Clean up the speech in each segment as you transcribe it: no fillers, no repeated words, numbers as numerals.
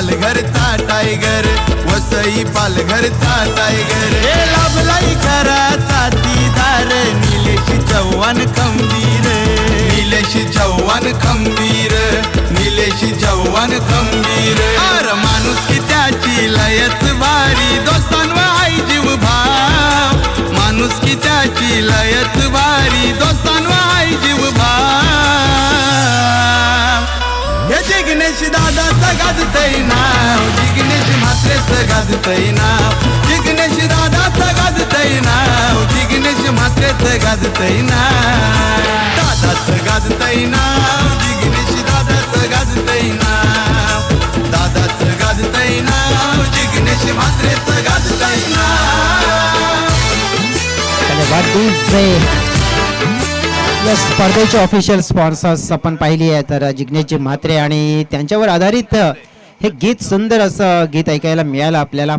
पालघरचा tiger, Vasai पालघरचा tiger. हे लाभलाई खरा साथीदार, निलेश चव्हाण खंबीर, निलेश चव्हाण खंबीर, निलेश चव्हाण खंबीर. अर माणूस की त्याची लयच भारी, दोस्तांवर आई जीव भाव, माणूस की त्याची लयच भारी, दोस्तांवर आई जीव भाव. हे जिग्नेश दादाचं गाजतय नाव, जिग्नेश म्हात्रेचं गाजतय नाव, जिग्नेश दादाचं गाजतय नाव, जिग्नेश म्हात्रेचं गाजतय नाव. दादाचं गाजतय नाव, जिग्नेश दादाचं गाजतय नाव, दादाचं गाजतय नाव, जिग्नेश म्हात्रेचं गाजतय नाव. या स्पर्धेचे ऑफिशियल स्पॉन्सर्स आपण पाहिली आहे तर जिग्नेशजी म्हात्रे, आणि त्यांच्यावर आधारित हे गीत, सुंदर असं गीत ऐकायला मिळालं आपल्याला.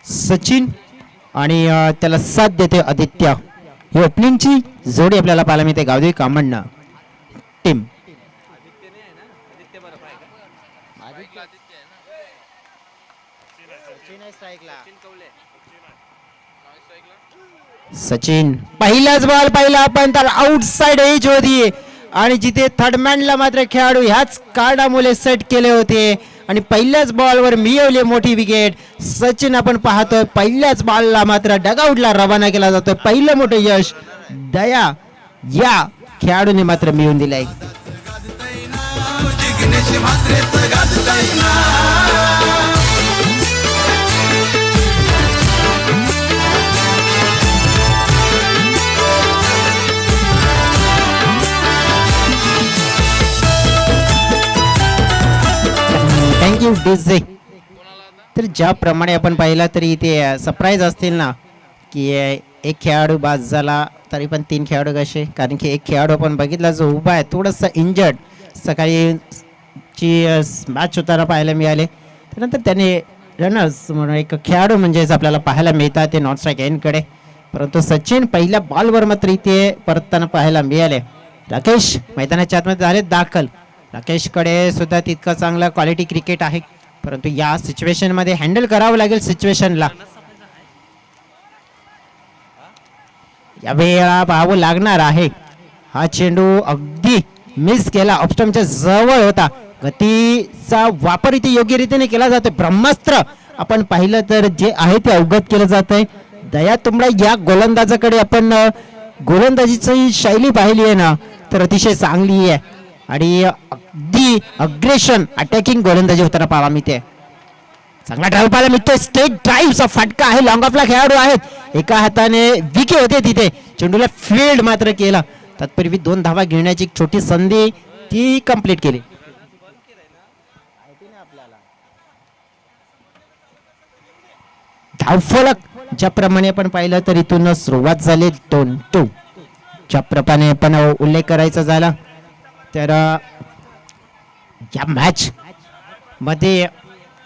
सचिन आणि त्याला साथ देते आदित्य, ही ओपनिंगची जोडी आपल्याला पाहायला मिळते गावदेवी कामण्णा टीम. सचिन पहिलाच बॉल पाहिला आपण तर आउटसाइड एज होती, आणि जिथे थर्डमॅनला मात्र खेळाडू ह्याच कार्डामुळे सेट केले होते आणि पहिल्याच बॉलवर मिळवली मोठी विकेट. सचिन आपण पाहतोय पहिल्याच बॉलला मात्र डगआउटला रवाना केला जातोय. पहिलं मोठं यश दया या खेळाडूने मात्र मिळवून दिलंय. Thank you DJ. तर ज्याप्रमाणे आपण पाहिला तरी ते सरप्राईज असतील ना की एक खेळाडू बाद झाला तरी पण 3 खेळाडू कसे, कारण की एक खेळाडू आपण बघितला जो उभा आहे थोडंसं इंजर्ड, सकाळी ची मॅच होताना पाहायला मिळाले. त्यानंतर त्याने रनर्स म्हणून एक खेळाडू म्हणजेच आपल्याला पाहायला मिळतात ते नॉन स्ट्राईक एंडकडे, परंतु सचिन पहिल्या बॉलवर मात्र इथे परतताना पाहायला मिळाले. राकेश मैदानाच्या आतमध्ये झाले दाखल. राकेशकडे सुद्धा तितकं चांगलं क्वालिटी क्रिकेट आहे, परंतु या सिच्युएशनमध्ये हँडल करावं लागेल सिच्युएशनला. या वेळा पाहावं लागणार आहे. हा चेंडू अगदी मिस केला, ऑफस्टंपच्या जवळ होता. गतीचा वापर इथे योग्य रीतीने केला जातोय. ब्रह्मास्त्र आपण पाहिलं तर जे आहे ते अवगत केलं जात आहे. दया तुंबडा या गोलंदाजाकडे आपण गोलंदाजीची शैली पाहिली आहे ना तर अतिशय चांगली आहे, आणि अगदी अग्रेशन अटॅकिंग गोलंदाजी होताना पाहायला मिळते. चांगला ड्राईव्ह पाहायला मिळतोय. स्टेट ड्राईव्हचा फटका आहे. लॉंग ऑफला खेळाडू आहेत, एका हाताने विके होते तिथे, चेंडूला फील्ड मात्र केला. तत्पूर्वी 2 धावा घेण्याची एक छोटी संधी ती कंप्लीट केली. धावफलक ज्याप्रमाणे आपण पाहिलं तर इथून सुरुवात झाली 2-2. ज्याप्रमाणे आपण उल्लेख करायचा झाला तर या मॅच मध्ये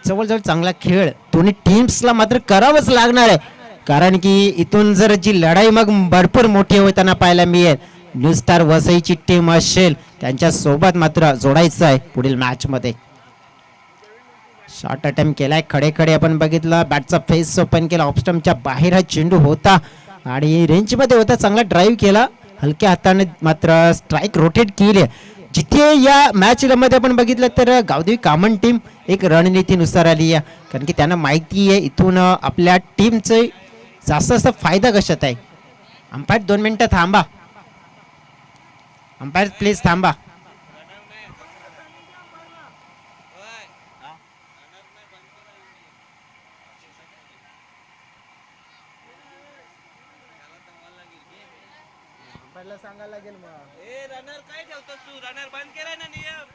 जवळजवळ चांगला खेळ दोन्ही टीम्सला मात्र करावंच लागणार आहे, कारण की इथून जर जी लढाई मग भरपूर मोठी होताना पाहायला मिळेल. न्यू स्टार वसईची टीम असेल त्यांच्या सोबत मात्र जोडायचं आहे पुढील मॅच मध्ये. शॉर्ट अटेम्प्ट केलाय खडे खडे आपण बघितलं, बॅटचा फेस ओपन केला, ऑफस्टंपच्या बाहेर हा चेंडू होता आणि रेंज मध्ये होता. चांगला ड्राईव्ह केला, हलक्या हाताने मात्र स्ट्राईक रोटेट केली. जिथे या मॅच मध्ये आपण बघितलं तर गावदेवी कामन टीम एक रणनीतीनुसार आली आहे, कारण की त्यांना माहिती आहे इथून आपल्या टीमचे जास्त फायदा कशात आहे. अंपायर 2 मिनिटं थांबा, अंपायर प्लीज थांबा. सांगायला लागेल मग रनर काय ठेवतोस तू, रनर बंद केलाय ना नियम.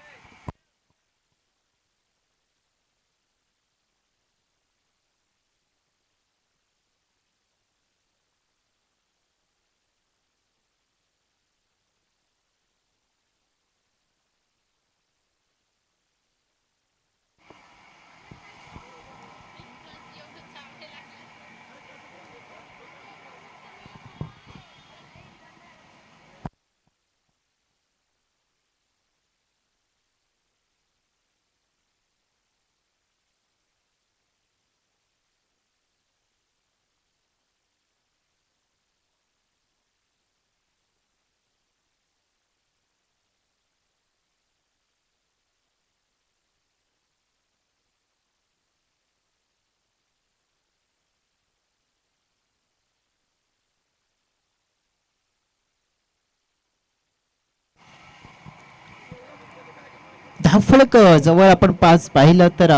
धावफलक जवळ आपण पाच पाहिलं तर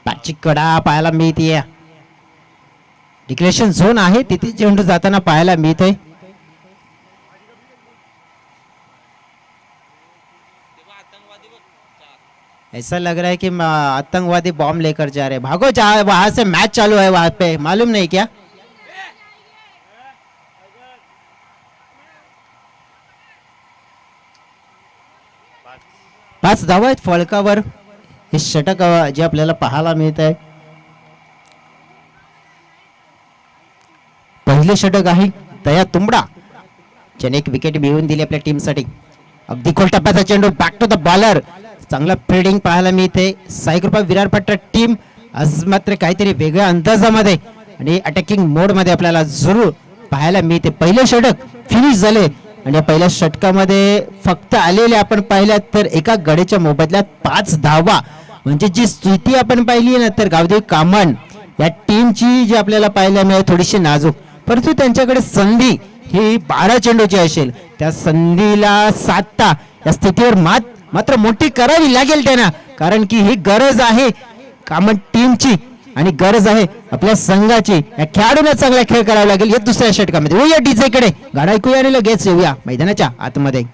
पाचची कडा पाहायला मिळते. डिक्लेरेशन झोन आहे तिथे चेंडू जाताना पाहायला मिळतोय. ऐसा लग रहा है कि आतंकवादी बॉम्ब लेकर जा रहे हैं. भागो, वहां से मैच चालू है वहां पे, मालूम नहीं क्या. पाच धावा आहेत फलकावर. हे षटक जे आपल्याला पाहायला मिळत आहे. पहिले षटक आहे दया तुंबडा ज्याने एक विकेट मिळवून दिली आपल्या टीमसाठी. अगदी खोल टप्प्याचा चेंडू बॅक टू द बॉलर. चांगला फिल्डिंग पाहायला मिळते. साईकृपा विरार पट्टा टीम आज मात्र काहीतरी वेगळ्या अंदाजामध्ये आणि अटॅकिंग मोड मध्ये आपल्याला जरूर पाहायला मिळते. पहिले षटक फिनिश झाले आणि या पहिल्या षटकामध्ये फक्त आलेले आपण पाहिल्या तर एका गडीच्या मोबदल्यात 5 धावा. म्हणजे जी स्थिती आपण पाहिली ना तर गावदेवी कामन या टीमची जी आपल्याला पाहायला मिळेल थोडीशी नाजूक, परंतु त्यांच्याकडे संधी ही 12 चेंडूची असेल. त्या संधीला साधता या स्थितीवर मात्र मोठी करावी लागेल त्यांना, कारण की ही गरज आहे कामन टीमची आणि गरज आहे आपल्या संघाची. या खेळाडूंना चांगला खेळ करावा लागेल. या दुसऱ्या षटकामध्ये येऊया डीजे कडे, गाणं ऐकूया आणि लगेच येऊया मैदानाच्या आतमध्ये.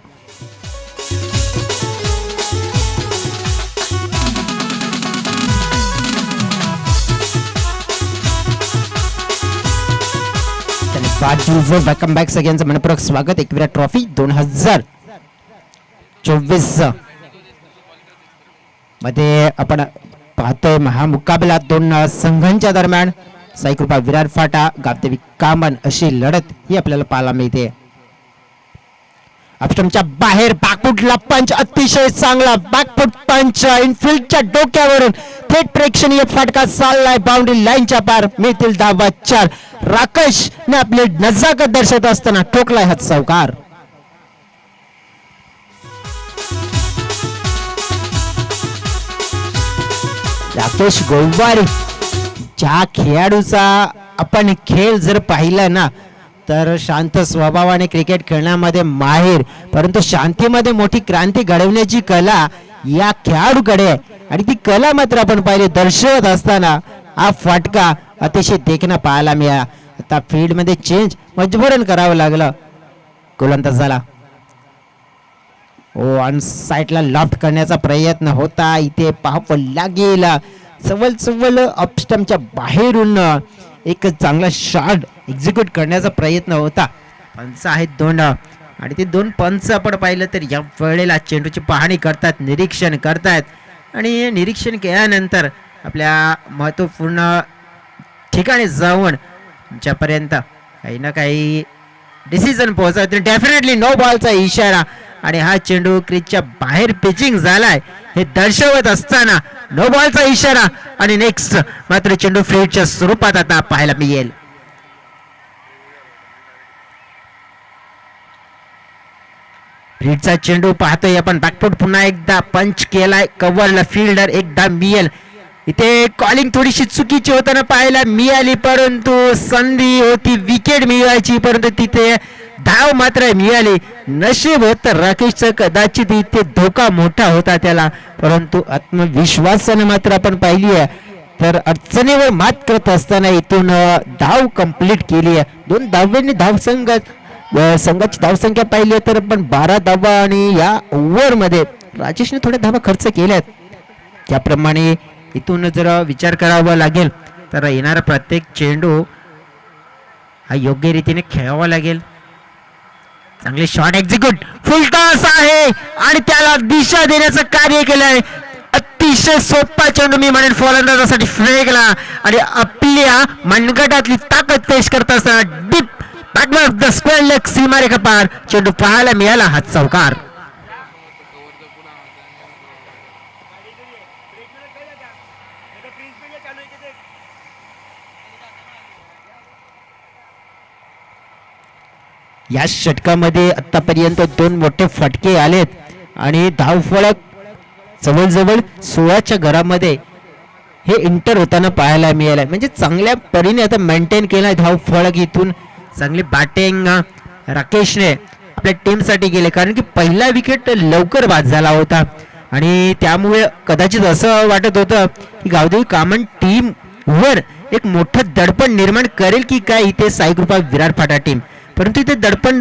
वेलकम बॅक सगळ्यांचं मनपूर्वक स्वागत. एकविरा ट्रॉफी 2024 मध्ये आपण पाहतोय महामुकाबला दोन संघांच्या दरम्यान. साईकृपा विरार फाटा गावदेवी कामन अशी लढत ही आपल्याला पाहायला मिळते. अपस्टंपच्या बाहेर बॅकफुटला पंच, अतिशय चांगला बॅकफुट पंच इनफिल्डच्या डोक्यावरून थेट प्रेक्षणीय फटका चाललाय बाउंड्री लाईनच्या पार. मिळतील धावा 4. राकेश ने आपली नजाकत दर्शवत असताना ठोकलाय हात चौकार. राकेश गोलवारी ज्या खेळाडूचा आपण खेळ जर पाहिला ना तर शांत स्वभावाने क्रिकेट खेळण्यामध्ये माहिर, परंतु शांतीमध्ये मोठी क्रांती घडवण्याची कला या खेळाडूकडे आहे. आणि ती कला मात्र आपण पाहिली दर्शवत असताना हा फटका अतिशय देखणा पाहायला मिळाला. आता फील्ड मध्ये चेंज मजबूरन करावं लागलं. गोलंदाजाला ऑन साईडला लॉफ्ट करण्याचा प्रयत्न होता. इथे पाहावं लागेल चवल अपस्टंपच्या बाहेरून एक चांगला शॉट एक्झिक्यूट करण्याचा प्रयत्न होता. पंच आहेत 2 आणि ते 2 पंच आपण पाहिलं तर या वेळेला चेंडूची पाहणी करतात, निरीक्षण करतात आणि निरीक्षण केल्यानंतर आपल्या महत्त्वपूर्ण ठिकाणी जाऊन तुमच्यापर्यंत काही ना काही डिसिजन पोहोचवतील. डेफिनेटली नो बॉलचा इशारा आणि हा चेंडू क्रीजच्या बाहेर पिचिंग झालाय हे दर्शवत असताना नो बॉलचा इशारा आणि नेक्स्ट मात्र चेंडू फील्डच्या स्वरूपात आता पाहायला मिळेल. फील्डचा चेंडू पाहतोय आपण. बॅकफुट पुन्हा एकदा पंच केलाय कव्हरला. फिल्डर एकदा मिळेल. इथे कॉलिंग थोडीशी चुकीची होताना पाहायला मिळाली, परंतु संधी होती विकेट मिळवायची, परंतु तिथे धाव मात्र मिळाली. नशीब होत राकेशचं कदाचित इथे धोका मोठा होता त्याला, परंतु आत्मविश्वासाने मात्र आपण पाहिली आहे तर अडचणीवर मात करत असताना इथून धाव कंप्लीट केली आहे. 2 धाव्यांनी संघाची धावसंख्या पाहिली तर पण 12 धावा आणि या ओव्हर मध्ये राजेशने थोड्या धावा खर्च केल्यात. त्याप्रमाणे इथून जर विचार करावा लागेल तर येणारा प्रत्येक चेंडू हा योग्य रीतीने खेळावा लागेल. चांगले शॉट एक्झिक्यूट फुल टॉस आहे आणि त्याला दिशा देण्याचं कार्य केलंय. अतिशय सोपा चेंडू मी म्हणेन फलंदाजासाठी फेकला आणि आपल्या मनगटातली ताकद पेश करत असताना deep backward the square leg सीमारेखा पार चेंडू पाहायला मिळाला हात चौकार. या षटकामध्ये आतापर्यंत 2 मोठे फटके आलेत आणि धावफलक जवळजवळ 16च्या घरामध्ये हे इंटर होताना पाहायला मिळालंय. म्हणजे चांगल्या परीने आता मेंटेन केलाय धावफलक. इथून चांगली बॅटिंग राकेशने आपल्या टीमसाठी गेले, कारण की पहिला विकेट लवकर बाद झाला होता आणि त्यामुळे कदाचित असं वाटत होतं की गावदेवी कामन टीम वर एक मोठं दडपण निर्माण करेल की काय इथे साईकृपा विराट फाटा टीम, परंतु इथे दडपण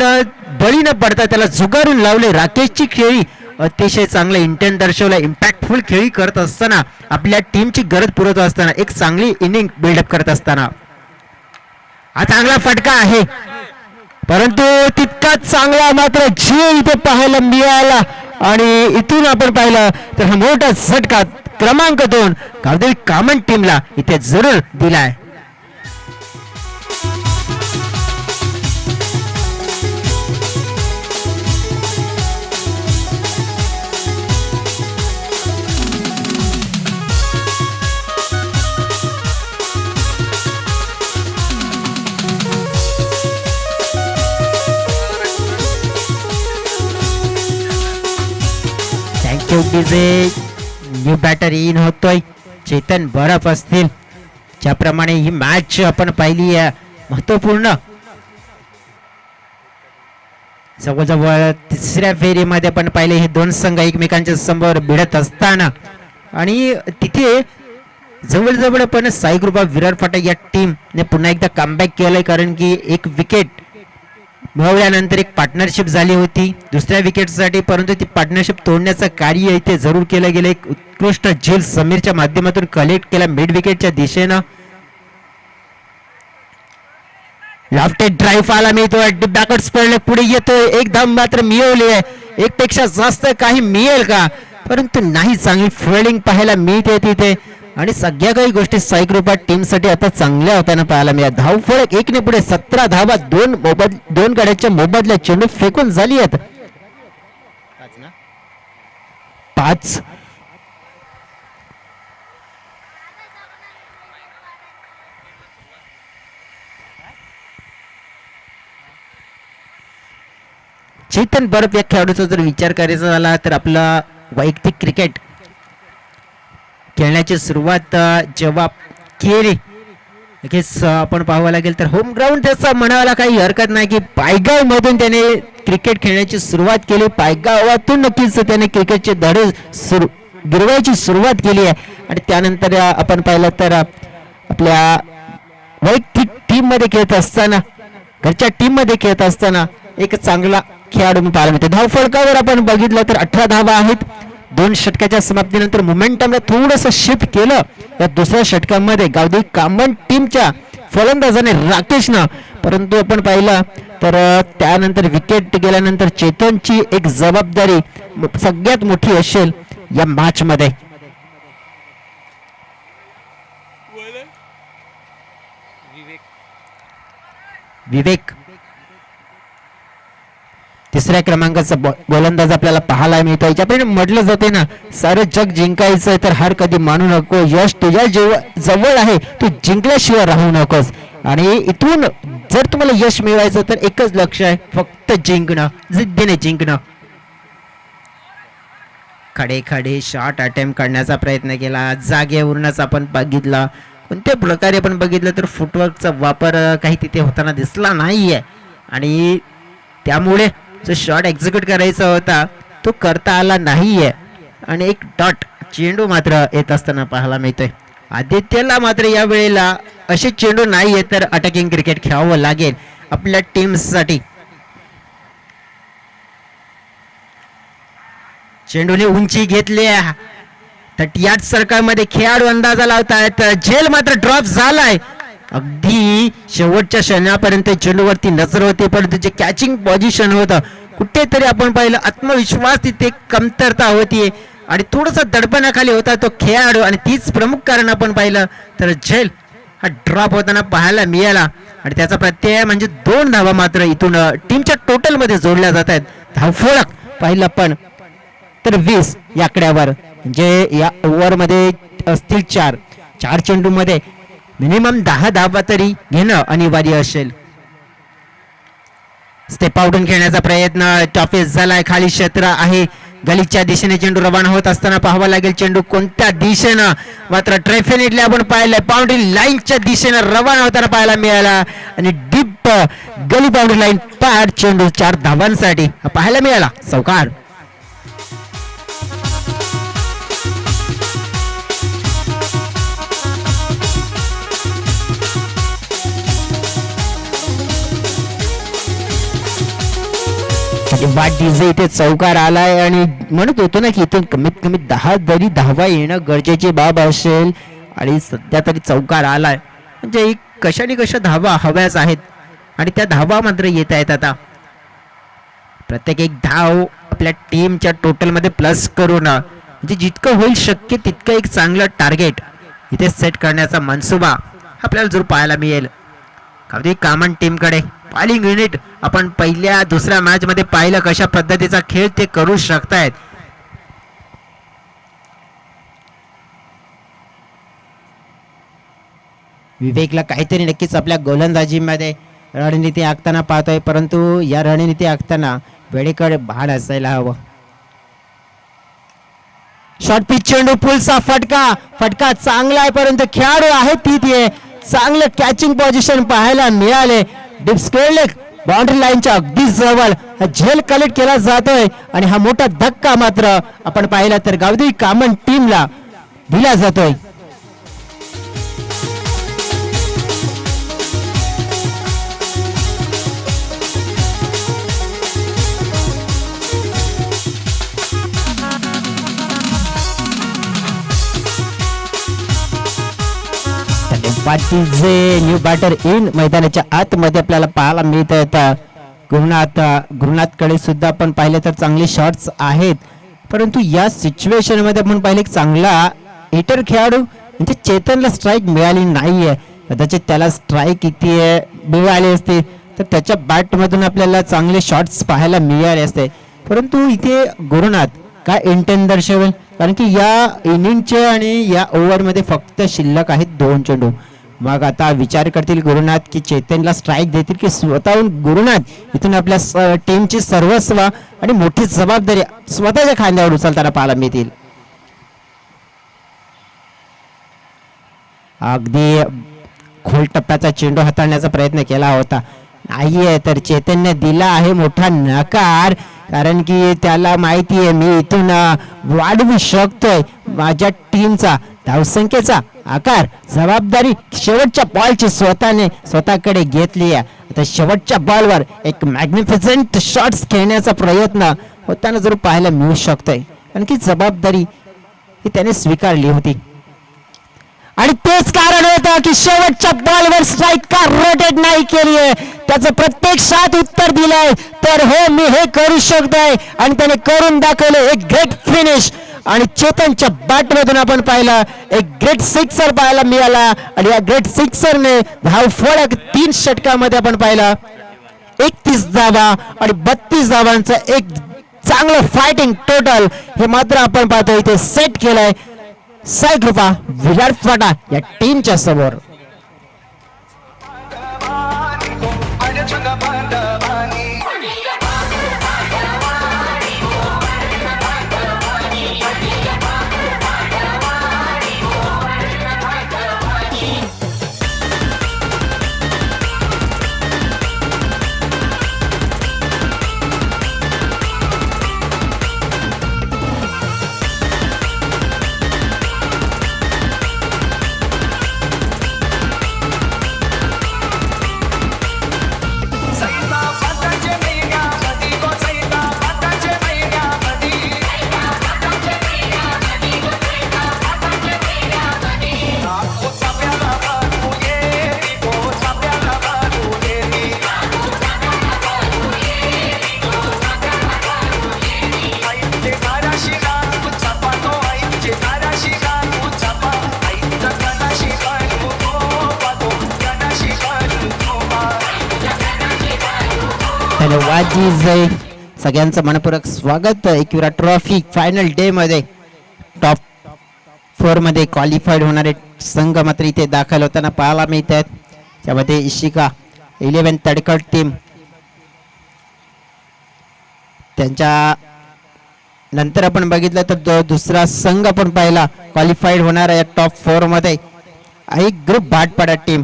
बळी न पडता त्याला झुगारून लावले. राकेशची खेळी अतिशय चांगलं इंटेंट दर्शवलं, इम्पॅक्टफुल खेळी करत असताना, आपल्या टीमची गरज पुरवत असताना, एक चांगली इनिंग बिल्डअप करत असताना. हा चांगला फटका आहे, परंतु तितकाच चांगला मात्र झेल इथे पाहायला मिळाला आणि इथून आपण पाहिलं तर हा मोठा झटका क्रमांक 2 गावदेवी कामन टीमला इथे जरूर दिलाय. डीजे न्यू बॅटर इन होतोय, चेतन बरफ असतील. ज्याप्रमाणे ही मॅच आपण पाहिली आहे महत्वपूर्ण, जवळजवळ तिसऱ्या फेरीमध्ये आपण पाहिले हे दोन संघ एकमेकांच्या समोर भिडत असताना आणि तिथे जवळजवळ पण साईकृपा विराट फाटा या टीमने पुन्हा एकदा कमबॅक केलंय, कारण की एक विकेट मिळवल्यानंतर एक पार्टनरशिप झाली होती दुसऱ्या विकेटसाठी, परंतु ती पार्टनरशिप तोडण्याचं कार्य इथे जरूर केलं गेलं. एक उत्कृष्ट झेल समीरच्या माध्यमातून कलेक्ट केला मिड विकेटच्या दिशेनं. लॉफ्टेड ड्राईव्ह आला मिळतोय, बॅकवर्ड पडले पुढे येतोय, एक धाव मात्र मिळवली आहे. एक पेक्षा जास्त काही मिळेल का, परंतु नाही, चांगली फिल्डिंग पाहायला मिळते तिथे आणि सगळ्या काही गोष्टी साईकृपा टीम साठी आता चांगल्या होताना पाहायला मिळाल्या. धावफलक 1 ने पुढे 17 धावा, दोन गड्याच्या मोबदल्या चेंडू फेकून झाली आहेत 5. चेतन बर्फ या खेळाडूचा जर विचार करायचा झाला तर आपला वैयक्तिक क्रिकेट खेळण्याची सुरुवात जेव्हा केली आपण पाहावं लागेल तर होम ग्राउंड त्याचा म्हणायला काही हरकत नाही की पायगाव मधून त्याने क्रिकेट खेळण्याची सुरुवात केली. पायगावातून नक्कीच त्याने क्रिकेटचे धडे गिरवायची सुरुवात केली आहे आणि त्यानंतर आपण पाहिलं तर आपल्या वैयक्तिक टीम मध्ये खेळत असताना, घरच्या टीम मध्ये खेळत असताना एक चांगला खेळाडू पाहायला मिळतो. धावफलकावर आपण बघितलं तर 18 धावा आहेत. 2 षटकाच्या समाप्तीनंतर मोमेंटमला थोडंसं शिफ्ट केलं या दुसऱ्या षटकामध्ये गावदेवी कामन टीमच्या फलंदाजाने राकेशनं, परंतु आपण पाहिलं तर त्यानंतर विकेट गेल्यानंतर चेतनची एक जबाबदारी सगळ्यात मोठी असेल या मॅच मध्ये. विवेक तिसऱ्या क्रमांकाचा गोलंदाज आपल्याला पाहायला मिळतो. याच्यापर्यंत म्हटलं जाते ना, सारं जग जिंकायचंय तर हार कधी मानू नको, यश तुझ्या जवळ आहे, तू जिंकल्याशिवाय राहू नकोस. आणि इथून जर तुम्हाला यश मिळवायचं तर एकच लक्ष आहे, फक्त जिंकणं, जिद्दीने जिंकणं. खडे खडे शॉट अटेम्प्ट करण्याचा प्रयत्न केला, जागेवरूनच आपण बघितला. कोणत्या प्रकारे आपण बघितलं तर फुटवर्कचा वापर काही तिथे होताना दिसला नाहीये आणि त्यामुळे जो शॉट एक्झिक्यूट करायचा होता तो करता आला नाहीये आणि एक डॉट चेंडू मात्र येत असताना पाहायला मिळतोय. आदित्यला मात्र या वेळेला असे चेंडू नाहीये तर अटॅकिंग क्रिकेट खेळावं लागेल आपल्या टीमसाठी. चेंडूने उंची घेतली, तटियाट सर्कलमध्ये खेळाडू अंदाजा लावतायत. झेल मात्र ड्रॉप झालाय, अगदी शेवटच्या क्षणापर्यंत चेंडूवरती नजर होती, परंतु जे कॅचिंग पोझिशन होतं कुठेतरी आपण पाहिलं आत्मविश्वास तिथे कमतरता होती आणि थोडासा दडपणाखाली होता तो खेळाडू आणि तीच प्रमुख कारण आपण पाहिलं तर झेल हा ड्रॉप होताना पाहायला मिळाला आणि त्याचा प्रत्यय म्हणजे 2 धावा मात्र इथून टीमच्या टोटल मध्ये जोडल्या जात आहेत. धावफलक पाहिलं पण तर 20 या आकड्यावर, म्हणजे या ओव्हर मध्ये असतील 4 चेंडू मध्ये मिनिमम 10 धावा तरी घेणं अनिवार्य असेल. स्टेप आउटून खेळण्याचा प्रयत्न, टॉफेस झालाय, खाली क्षेत्र आहे, गलीच्या दिशेने चेंडू रवाना होत असताना पाहावा लागेल चेंडू कोणत्या दिशेनं, मात्र डेफिनेटली आपण पाहिलंय बाउंड्री लाईनच्या दिशेनं रवाना होताना पाहायला मिळाला आणि डीप शॉट गली बाउंड्री लाईन पार, चेंडू 4 धावांसाठी पाहायला मिळाला. चौकार. इथे चौकार आलाय आणि म्हणत होतो ना की इथून कमीत कमी 10 जरी धावा येणं गरजेची बाब असेल आणि सध्या तरी चौकार आलाय म्हणजे कशाने कशा धावा हव्याच आहेत आणि त्या धावा मात्र येत आहेत. आता प्रत्येक एक धाव आपल्या टीमच्या टोटल मध्ये प्लस करून म्हणजे जितकं होईल शक्य तितकं एक चांगलं टार्गेट इथे सेट करण्याचा मनसुबा आपल्याला जरूर पाहायला मिळेल. कामन टीमकडे बॉलिंग युनिट आपण पहिल्या दुसऱ्या मॅच मध्ये पाहिलं कशा पद्धतीचा खेळ ते करू शकतायत. विवेकला काहीतरी नक्कीच आपल्या गोलंदाजीमध्ये रणनीती आखताना पाहतोय, परंतु या रणनीती आखताना वेळेकडे भान असायला हवं. शॉर्ट पिच चेंडू, पुलचा फटका चांगला आहे परंतु खेळाडू आहे तिथे चांगलं कॅचिंग पोझिशन पाहायला मिळाले. डिप्स खेळले बाउंड्री लाईनच्या अगदी जवळ झेल कलेक्ट केला जातोय आणि हा मोठा धक्का मात्र आपण पाहिला तर गावदेवी कामन टीमला दिला जातोय. न्यू बॅटर इन मैदानाच्या आतमध्ये आपल्याला पाहायला मिळत आहेत. गुरुनाथकडे सुद्धा आपण पाहिले तर चांगले शॉट्स आहेत, परंतु या सिच्युएशन मध्ये आपण पाहिले चांगला हिटर खेळाडू म्हणजे चेतनला स्ट्राईक मिळाली नाहीये. कदाचित त्याला स्ट्राईक किती मिळाली असते तर त्याच्या बॅट मधून आपल्याला चांगले शॉट्स पाहायला मिळाले असते, परंतु इथे गुरुनाथ काय इंटेंट दर्शवेल कारण की या इनिंगचे आणि या ओव्हर मध्ये फक्त शिल्लक आहेत 2 चेंडू. मग आता विचार करतील गुरुनाथ की चेतनला स्ट्राईक देतील की स्वतःहून गुरुनाथ इथून आपल्या टीमची सर्वस्व आणि मोठी जबाबदारी स्वतःच्या खांद्यावर उचलताना पाहायला मिळतील. अगदी खोल टप्प्याचा चेंडू हाताळण्याचा प्रयत्न केला होता, नाहीये तर चेतनने दिला आहे मोठा नकार कारण की त्याला माहिती आहे मी इथून वाढवू शकतोय माझ्या टीमचा धावसंख्येचा आकार. जबाबदारी शेवटच्या बॉलची स्वतःकडे घेतली आहे. आता शेवटच्या बॉलवर एक मॅग्निफिसंट शॉट्स खेळण्याचा प्रयत्न होताना जरूर पाहायला मिळू शकतोय कारण की जबाबदारी ही त्याने स्वीकारली होती आणि तेच कारण होतं की शेवटच्या बॉलवर स्ट्राईक का रोटेट नाही केली आहे. त्याचं प्रत्यक्षात उत्तर दिलंय तर हो मी हे करू शकतोय आणि त्याने करून दाखवलं एक ग्रेट फिनिश. आणि चेतनच्या बॅट मधून आपण पाहिलं एक ग्रेट सिक्सर पाहायला मिळाला आणि या ग्रेट सिक्सरने धाव फळक 3 षटकामध्ये आपण पाहिलं 31 धावा आणि 32 धावांचं एक चांगलं फायटिंग टोटल हे मात्र आपण पाहतो इथे सेट केलंय साई कृपा विराट फाटा या टीमच्या समोर. सगळ्यांचं मनपूर्वक स्वागत. एकविरा ट्रॉफी फायनल डे मध्ये टॉप 4 मध्ये क्वालिफाईड होणारे संघ मात्र इथे दाखल होताना पाहायला मिळत आहेत. त्यामध्ये इशिका 11 तडकड टीम, त्यांच्या नंतर आपण बघितलं तर दुसरा संघ आपण पाहिला क्वालिफाईड होणारा या टॉप 4 मध्ये एक ग्रुप भाटपाडा टीम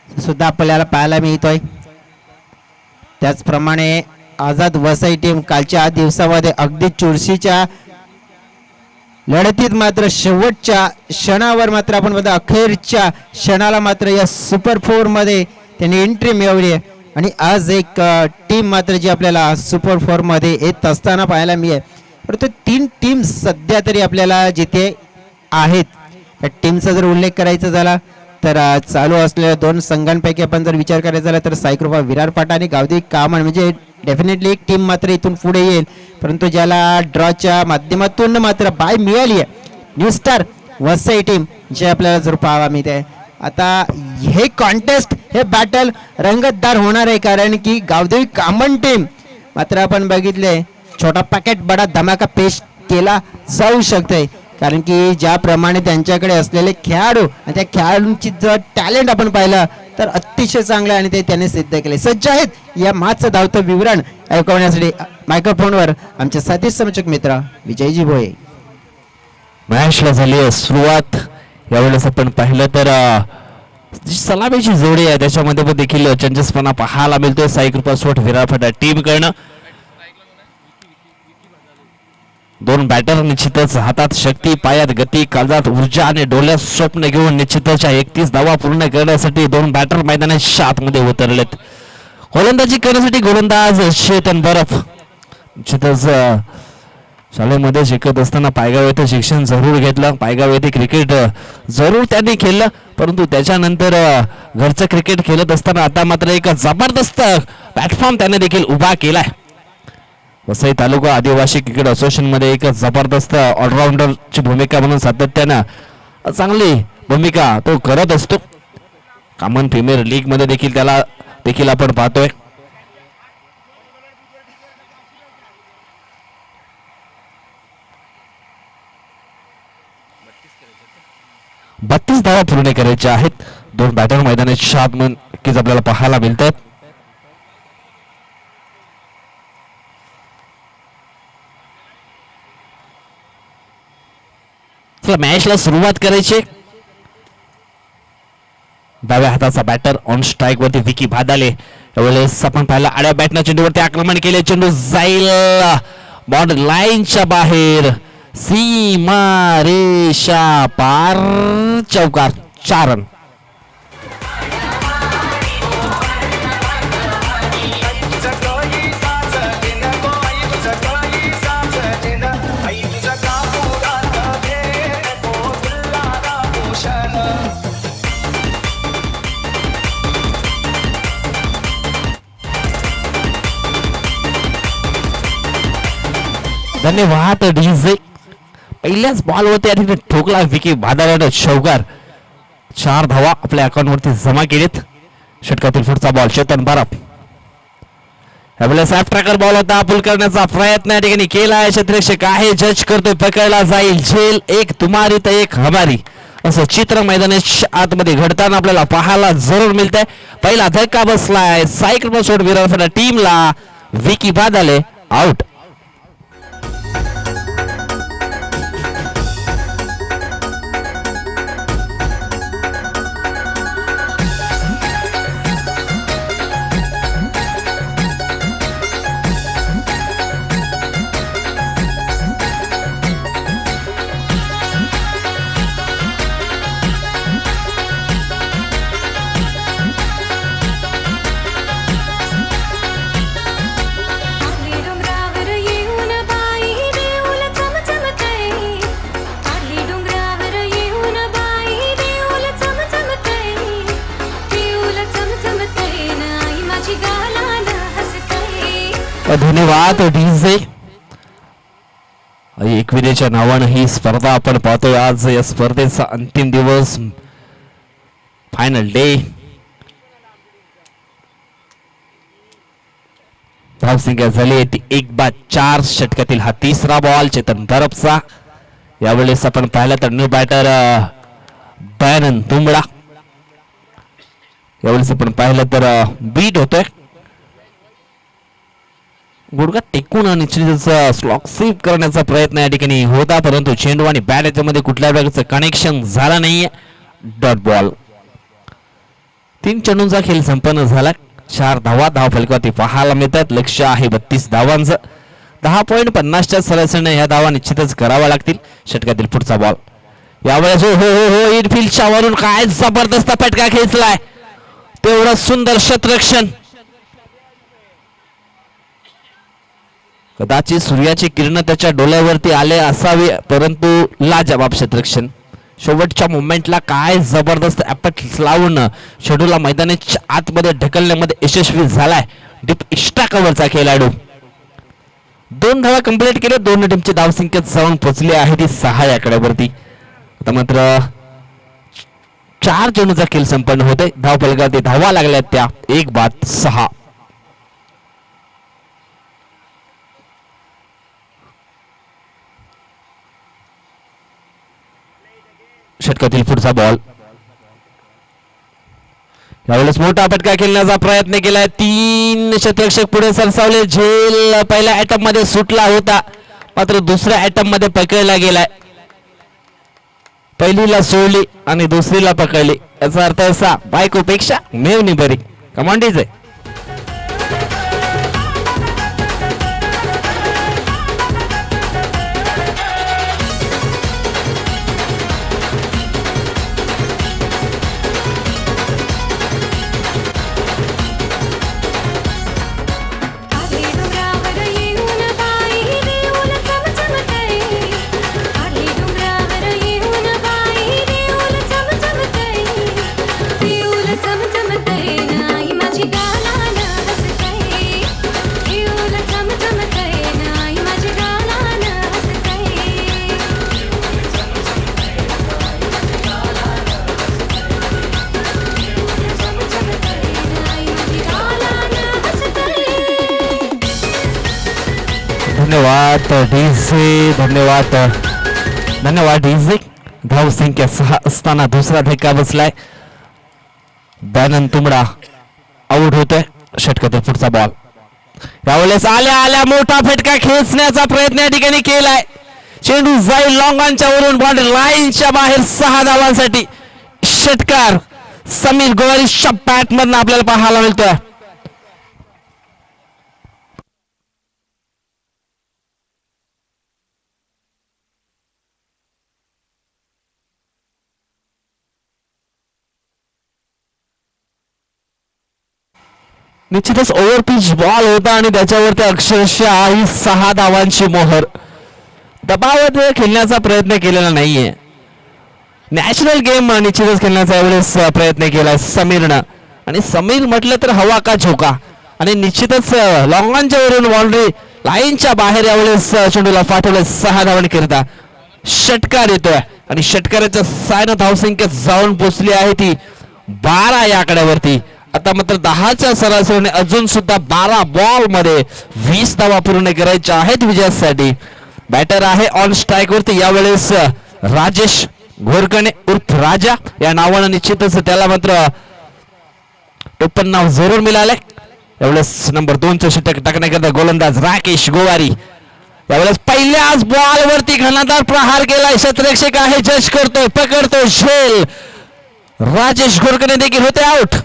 सुद्धा आपल्याला पाहायला मिळतोय. त्याचप्रमाणे आझाद वसई टीम कालच्या दिवसामध्ये अगदी चुरशीच्या लढतीत मात्र शेवटच्या क्षणावर मात्र आपण बघा अखेरच्या क्षणाला मात्र या सुपर 4 मध्ये त्यांनी एंट्री मिळवली आहे आणि आज एक टीम मात्र जी आपल्याला सुपर 4 मध्ये येत असताना पाहायला मिळेल. परंतु 3 टीम सध्या तरी आपल्याला जिथे आहेत त्या टीमचा जर उल्लेख करायचा झाला तर चालू असलेल्या 2 संघांपैकी आपण जर विचार करायचा झाला तर साईकृपा विरार पाटा आणि गावदेवी कामन म्हणजे डेफिनेटली एक टीम मात्र इथून पुढे येईल. परंतु ज्याला ड्रॉच्या माध्यमातून मात्र बाय मिळाली आहे न्यू स्टार वसई टीम जे आपल्याला जर पाहावा मिळते. आता हे कॉन्टेस्ट हे बॅटल रंगतदार होणार आहे कारण की गावदेवी कामन टीम मात्र आपण बघितले छोटा पॅकेट बडा धमाका पेश केला जाऊ शकते कारण की ज्याप्रमाणे त्यांच्याकडे असलेले खेळाडू आणि त्या खेळाडूंची जर टॅलेंट आपण पाहिलं तर अतिशय चांगलं आणि ते त्यांनी सिद्ध केले. सज्ज आहेत या मॅचचं धावतं विवरण ऐकवण्यासाठी मायक्रोफोनवर आमचे साथी समचक मित्र विजयजी भोये. मॅचला झाली आहे सुरुवात. यावेळेस आपण पाहिलं तर सलामीची जोडी आहे त्याच्यामध्ये देखील चंचसपणा पाहायला मिळतोय साईकृपा स्पोर्ट विरारपाटा टीम कडनं. 2 बॅटर निश्चितच हातात शक्ती पायात गती काळजात ऊर्जा आणि डोळ्यात स्वप्न घेऊन निश्चितच 31 धावा पूर्ण करण्यासाठी 2 बॅटर मैदानाच्या आतमध्ये उतरलेत. गोलंदाजी करण्यासाठी गोलंदाज चेतन बरफ निश्चितच शाळेमध्ये शिकत असताना पायगाव येथे शिक्षण जरूर घेतलं. पायगाव येथे क्रिकेट जरूर त्यांनी खेळलं परंतु त्याच्यानंतर घरचं क्रिकेट खेळत असताना आता मात्र एक जबरदस्त प्लॅटफॉर्म त्याने देखील उभा केलाय. वसई तालुका आदिवासी क्रिकेट असोसिएशन मध्ये एक जबरदस्त ऑलराऊंडरची भूमिका म्हणून सातत्यानं चांगली भूमिका तो करत असतो. कॉमन प्रीमियर लीग मध्ये देखील त्याला देखील आपण पाहतोय. बत्तीस धावा पूर्ण करायच्या आहेत. 2 बॅटर मैदानाच्या आत नक्कीच आपल्याला पाहायला मिळतात. मॅचला सुरुवात करायची. डाव्या हाताचा बॅटर ऑन स्ट्राईक वरती विकी भादाले. यावेळेस आपण पाहिलं आड्या बॅटनं चेंडूवरती आक्रमण केले. चेंडू जाईल बॉर्ड लाईनच्या बाहेर सीमा रेषा पार चौकार 4 रन. धन्यवाद डीजे. पहिल्याच बॉल वरती आणि ठोकला विकी भादाल्यानं चौकार. 4 धावा आपल्या अकाउंट वरती जमा केलेत. षटकातील पुढचा बॉल चेतन बरफ. यावेळेस सॅफ ट्रॅकर बॉल होता पुल करण्याचा प्रयत्न या ठिकाणी केला आहे. क्षेत्ररक्षक आहे जज करतोय पकडला जाईल झेल. एक तुम्हारी तर एक हमारी असं चित्र मैदानाच्या आतमध्ये घडताना आपल्याला पाहायला जरूर मिळतंय. पहिला धक्का बसलाय सायकल सोड विरारपाटा टीमला. विकी भादाले आउट. धन्यवाद डीजे. एकविरेच्या नावानं ही स्पर्धा आपण पाहतोय. आज या स्पर्धेचा अंतिम दिवस फायनल डे. धावसंख्या झाली ती 1/4. षटकातील हा 3रा बॉल चेतन बरफचा. यावेळेस आपण पाहिलं तर न्यू बॅटर दयानंद तुंबडा. यावेळेस आपण पाहिलं तर बीट होतोय. गुडघा टेकून निश्चितच स्लॉक सेव्ह करण्याचा प्रयत्न या ठिकाणी होता परंतु चेंडू आणि बॅट याच्यामध्ये कुठल्या प्रकारचं कनेक्शन झालं नाहीये. Dot ball. 3 चेंडूंचा खेळ संपन्न झाला. 4 धावा धाव फलकावरती पाहायला मिळतात. लक्ष आहे 32 धावांचं. 10.50च्या सरासरीने ह्या धावा निश्चितच कराव्या लागतील. षटकातील पुढचा बॉल यावेळेस हो हो हो इनफिल्डच्या वरून काय जबरदस्त फटका खेचलाय. तेवढं सुंदर शतरक्षण. कदाचित सूर्याची किरण त्याच्या डोळ्यावरती आले असावे परंतु लाजवाब शतरक्षण. शेवटच्या मोमेंटला काय जबरदस्त ॲपट लावून शेड्यूलला मैदानाच्या आतमध्ये ढकलण्यामध्ये यशस्वी झालाय डीप एक्स्ट्रा कव्हरचा खेळाडू. 2 धावा कंप्लीट केले. 2 टीमची धावसंख्येत जाऊन पोहोचली आहे ती 6 या आकड्यावरती. आता मात्र 4 चेंडूचा खेळ संपन्न होते. धाव फलकावरती धावा लागल्यात त्या 1-6. षटकातील पुढचा बॉल यावेळेस मोठा फटका खेळण्याचा प्रयत्न केलाय. 3 क्षेत्ररक्षक पुढे सरसावले. झेल पहिल्या अटॅम्प मध्ये सुटला होता मात्र दुसऱ्या अटॅम्प मध्ये पकडला गेलाय. पहिलीला सोडली आणि दुसरीला पकडली. याचा अर्थ असा बायकोपेक्षा मेवणी बरी. कमांडीच आहे. धन्यवाद डीजे. धन्यवाद डीजे. धाव संख्या 6 असताना दुसरा धक्का बसलाय. दयानंद तुंबडा आउट होतोय. षटकातील पुढचा बॉल यावेळेस आल्या मोठा फटका खेचण्याचा प्रयत्न या ठिकाणी केलाय. चेंडू जाईल लॉंगांच्या वरून बाउंड्री लाईनच्या बाहेर 6 धावांसाठी. षटकार समीर गोवारीच्या बॅट मधून आपल्याला पाहायला मिळतोय. निश्चितच ओव्हर पिच बॉल होता आणि त्याच्यावरती अक्षरशः ही 6 धावांची मोहर. दबावात खेळण्याचा प्रयत्न केलेला नाहीये. नॅशनल गेम निश्चितच खेळण्याचा यावेळेस प्रयत्न केलाय समीरनं. आणि समीर म्हटलं तर हवा का झोका. आणि निश्चितच लॉंगांच्या वरून बाउंड्री लाईनच्या बाहेर यावेळेस चेंडूला पाठवलं 6 धावांकरिता. षटकार येतोय आणि षटकाराच्या सायन धावसंख्या जाऊन पोचली आहे ती 12 या आकड्यावरती. आता मात्र 10च्या सरासरीने अजून सुद्धा 12 बॉल मध्ये 20 धावा पूर्ण करायच्या आहेत विजयासाठी. बॅटर आहे ऑन स्ट्राईक वरती यावेळेस राजेश घोरकणे उर्फ राजा या नावानं निश्चितच त्याला मात्र टोपण नाव जरूर मिळालंय. यावेळेस नंबर 2चं षटक टाकण्याकरता गोलंदाज राकेश गोवारी. यावेळेस पहिल्याच बॉल वरती घनादार प्रहार केलाय. क्षेत्ररक्षक आहे जज करतोय पकडतोय झेल. राजेश घोरकणे देखील होते आउट.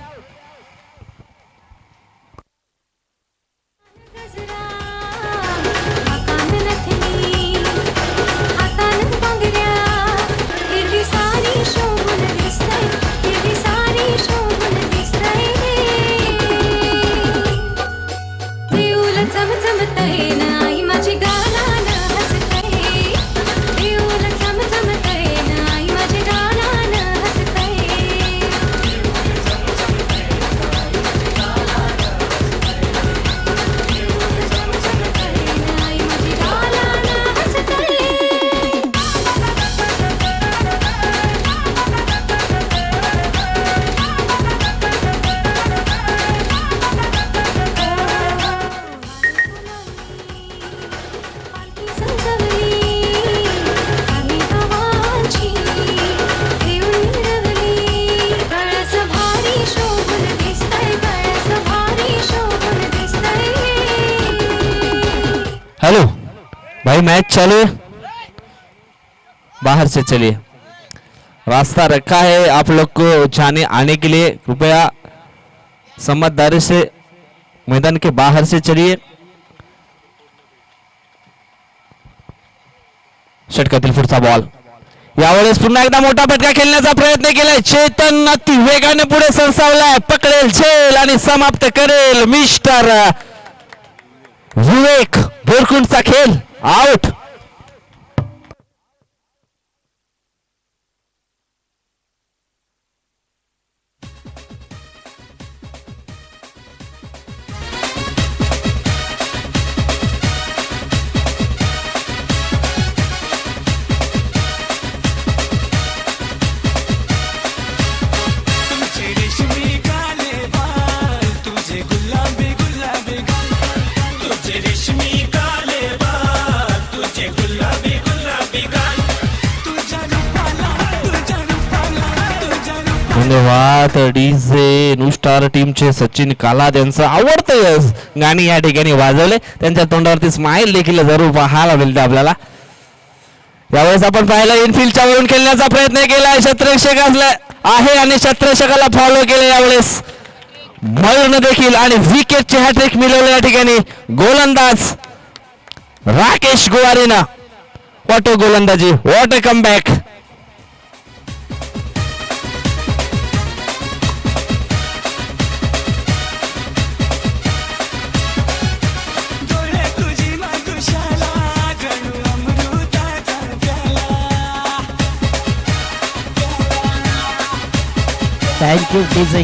हेलो भाई मैच चालू है, बाहर से चलिए, रास्ता रखा है आप लोग को जाने आने के लिए, कृपया समझदारी से मैदान के बाहर से चलिए। षटकातील पुढचा बॉल, यावेळेस पुन्हा एकदा मोठा फटका खेळण्याचा प्रयत्न केलाय चेतन, अति वेगाने पुढे सरसावलाय, पकडेल झेल आणि समाप्त करेल मिस्टर विवेक बोरकुंडचा खेळ आउट। धन्यवाद डीजे न्यू स्टार टीमचे सचिन कालाद यांचं आवडतं गाणी या ठिकाणी वाजवले, त्यांच्या तोंडावरती स्माइल देखील जरूर पाहायला मिळते आपल्याला। यावेळेस आपण पाहिलं इनफिल्डच्या वरून खेळण्याचा प्रयत्न केलाय, क्षेत्ररक्षक आहे आणि क्षेत्ररक्षकाला फॉलो केले यावेळेस मयूरने देखील आणि विकेटचे हॅट्रिक मिळवले या ठिकाणी गोलंदाज राकेश गोवारीनं। व्हॉट अ गोलंदाजी, what a comeback. Thank you DJ.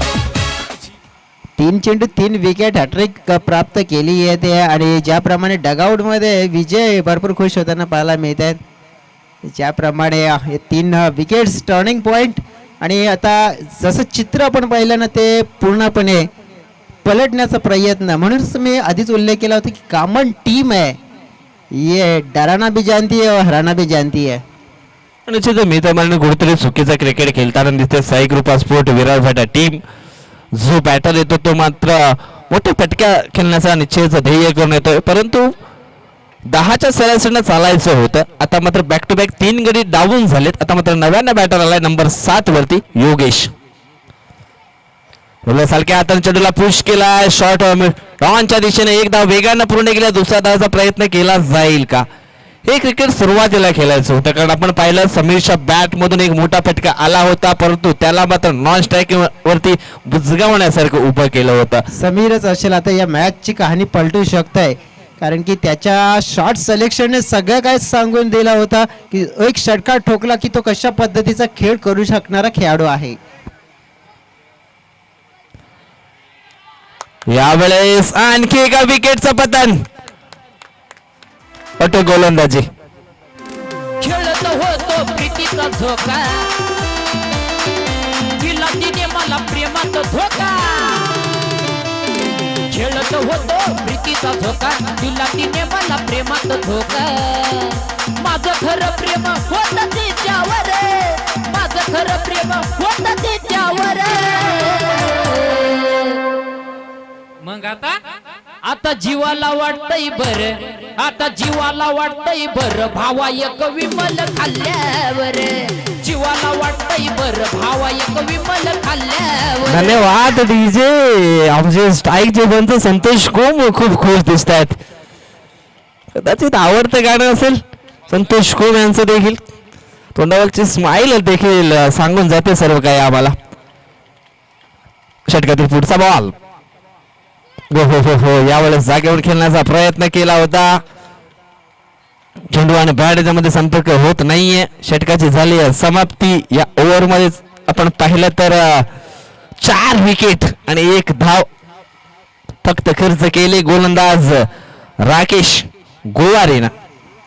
3 चेंडू 3 विकेट हॅट्रिक प्राप्त केली आहे ते, आणि ज्याप्रमाणे डगआउट मध्ये विजय भरपूर खुश होताना पाहायला मिळत आहेत, ज्याप्रमाणे हे 3 विकेट्स टर्निंग पॉइंट, आणि आता जसं चित्र आपण पाहिलं ना ते पूर्णपणे पलटण्याचा प्रयत्न। म्हणूनच मी आधीच उल्लेख केला होता की कॉमन टीम है, ये डराना भी जानती है और हराना भी जानती है। निश्चित मी तर म्हणून कुठेतरी चुकीचा क्रिकेट खेळताना दिसते Sai group of sport Virar Phata team. जो बॅटर येतो तो मात्र मोठ्या फटक्या खेळण्याचा निश्चित ध्येय करून येतोय, परंतु 10च्या सरासरीनं चालायचं होतं। आता मात्र बॅक टू बॅक 3 गडी डाऊन झालेत। आता मात्र नव्यानं बॅटर आलाय नंबर 7 वरती योगेश। सारख्या हाताने चेंडूला पुश केलाय, शॉर्ट डॉनच्या दिशेने एक धाव वेगानं पूर्ण केला, दुसऱ्या धावाचा प्रयत्न केला जाईल का? हे क्रिकेट सुरुवातीला खेळायचं होतं, कारण आपण पाहिलं समीरच्या बॅट मधून एक मोठा फटका आला होता, परंतु त्याला मात्र नॉन स्ट्राईक वरती बुजगावण्यासारखं उभं केलं होतं। समीरच असेल आता या मॅचची कहाणी पलटू शकते, कारण की त्याच्या शॉट सिलेक्शनने सगळं काय सांगून दिला होता की एक षटकार ठोकला की तो कशा पद्धतीचा खेळ करू शकणारा खेळाडू आहे। यावेळेस आणखी एका विकेटचं पतन, अटो गोलंदाजी। खेळत होतो प्रीतीचा झोका, दिला तिने मला प्रेमात धोका। खेळत होतो प्रीतीचा झोका, दिला तिने मला प्रेमात धोका। माझं खरं प्रेम होतं तिच्यावर, माझं खरं प्रेम होतं तिच्यावर। मग आता जीवाला वाटतंय बर, आता जीवाला वाटतंय बर, भावा एक विमल खाल्ल्यावर, जीवाला वाटतंय बर, भावा एक विमल खाल्ल्यावर। धन्यवाद डीजे। आमचे स्ट्राईकचे पंच संतोष कोम खूप खुश दिसत आहेत, कदाचित आवडतं गाणं असेल संतोष कोम यांचं देखील, तोंडावरची स्माइल देखील सांगून जाते सर्व काही आम्हाला। षटकातील पुढचा बॉल, हो हो हो हो, यावेळेस जागेवर खेळण्याचा प्रयत्न केला होता, चेंडू आणि बॅट याच्यामध्ये संपर्क होत नाहीये। षटकाची झाली समाप्ती। या ओव्हर मध्ये आपण पाहिलं तर 4 विकेट आणि 1 धाव फक्त खर्च केले गोलंदाज राकेश गोवारेनं।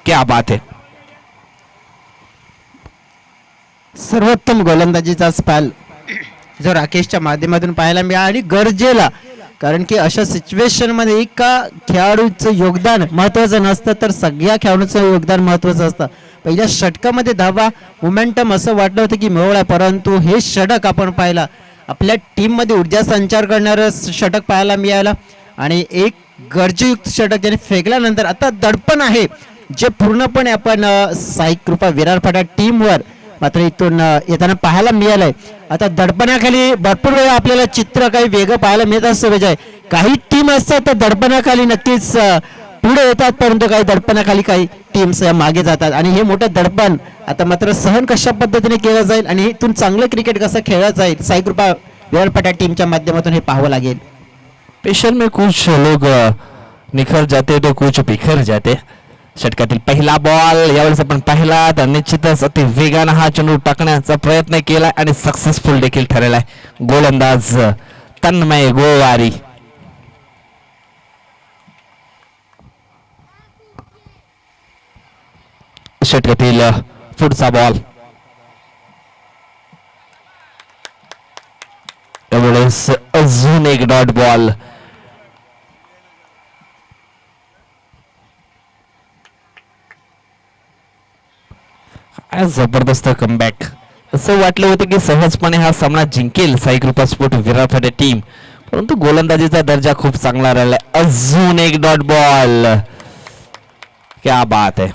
क्या बात है, सर्वोत्तम गोलंदाजीचा स्पेल जो राकेशच्या माध्यमातून पाहायला मिळाला, आणि गरजेला, कारण की अशा सिच्युएशन मध्ये एका खेळाडूचं योगदान महत्त्वाचं नसतं तर सगळ्या खेळाडूचं योगदान महत्त्वाचं असतं। पहिल्या षटकामध्ये धावा मोमेंटम असं वाटलं होतं की मिळवला, परंतु हे षटक आपण पाहिला आपल्या टीममध्ये ऊर्जा संचार करणारं षटक पाहायला मिळालं, आणि एक गरजेयुक्त षटक ज्याने फेकल्यानंतर आता दडपण आहे जे पूर्णपणे आपण साई कृपा विरार फाटा टीमवर मात्र इथून येताना पाहायला मिळालंय. आता दडपणाखाली भरपूर वेळा आपल्याला चित्र काही वेगळं पाहायला मिळत असतं म्हणजे काही टीम असतात तर दडपणाखाली नक्कीच पुढे येतात, परंतु काही दडपणाखाली काही टीम्स मागे जातात आणि हे मोठं दडपण आता मात्र सहन कशा पद्धतीने केलं जाईल आणि इथून चांगलं क्रिकेट कसं खेळलं जाईल साई कृपा विरारपटा टीमच्या माध्यमातून हे पाहावं लागेल. पेशल में कुछ लोग निखर जाते तो कुछ बिखर जाते. षटकातील पहिला बॉल यावेळेस आपण पाहिला तर निश्चितच अति वेगानं हा चेंडू टाकण्याचा प्रयत्न केला आणि सक्सेसफुल देखील ठरलाय गोलंदाज तन्मय गोवारी. षटकातील पुढचा बॉल यावेळेस अजून एक डॉट बॉल. जबरदस्त कमबॅक. असं वाटलं होतं की सहजपणे हा सामना जिंकेल साई कृपा स्पोर्ट विरारपटा टीम, परंतु गोलंदाजीचा दर्जा खूप चांगला राहिला. अजून एक डॉट बॉल. क्या बात आहे.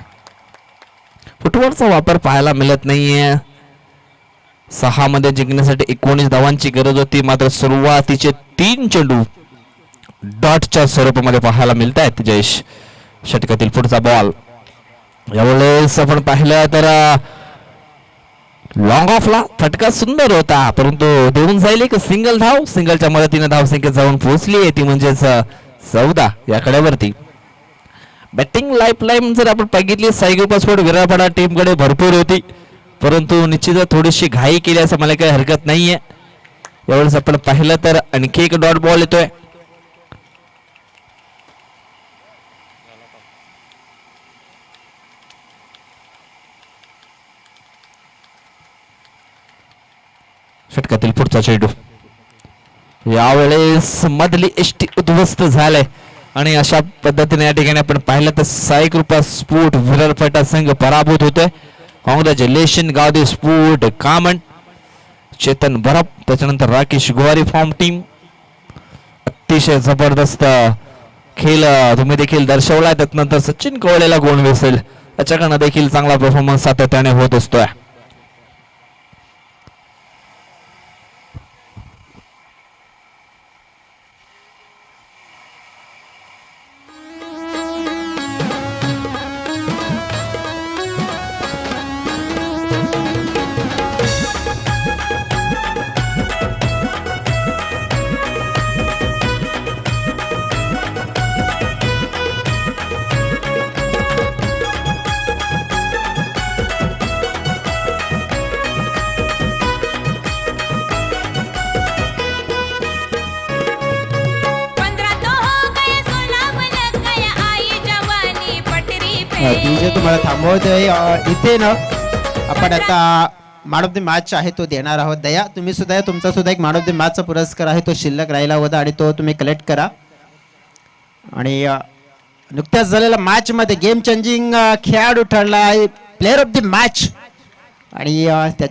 फुटबॉलचा वापर पाहायला मिळत नाहीये. 6 मध्ये जिंकण्यासाठी 19 धावांची गरज होती, मात्र सुरुवातीचे 3 चेंडू डॉटच्या स्वरूपामध्ये पाहायला मिळत आहेत. जयेश षटकातील पुढचा बॉल यावेळेस आपण पाहिलं तर लॉंग ऑफला फटका सुंदर होता, परंतु देऊन जाईल एक सिंगल धाव. सिंगलच्या मदतीने धावसंख्या जाऊन पोहोचली आहे ती म्हणजेच 14 या कड्यावरती. बॅटिंग लाईन जर आपण बघितली साई कृपा स्पोर्ट विरारपटा टीमकडे भरपूर होती, परंतु निश्चितच थोडीशी घाई केली असं मला काही हरकत नाहीये. यावेळेस आपण पाहिलं तर आणखी एक डॉट बॉल येतोय. षटकातील पुढचा चेंडू यावेळेस मधली एसटी उद्ध्वस्त झालाय आणि अशा पद्धतीने या ठिकाणी आपण पाहिलं तर साई कृपा स्पोर्ट विरारपटा संघ पराभूत होतोय. कॉंग्रॅच्युलेशन गावदे स्पोर्ट कामन, चेतन बरप, त्याच्यानंतर राकेश गोवारी फॉर्म टीम. अतिशय जबरदस्त खेळ तुम्ही देखील दर्शवलाय. त्यानंतर सचिन कवळेला गोल वेसेल त्याच्याकडनं देखील चांगला परफॉर्मन्स सातत्याने होत असतोय. जे तुम्हाला थांबवतोय इथे ना आपण आता मॅन ऑफ द मॅच आहे तो देणार आहोत. दया तुम्ही सुद्धा तुमचा सुद्धा एक मॅन ऑफ द मॅचचा पुरस्कार आहे तो शिल्लक राहिला होता आणि तो तुम्ही कलेक्ट करा. आणि नुकत्याच झालेल्या मॅच मध्ये गेम चेंजिंग खेळाडू ठरला आहे प्लेअर ऑफ द मॅच आणि त्याच्या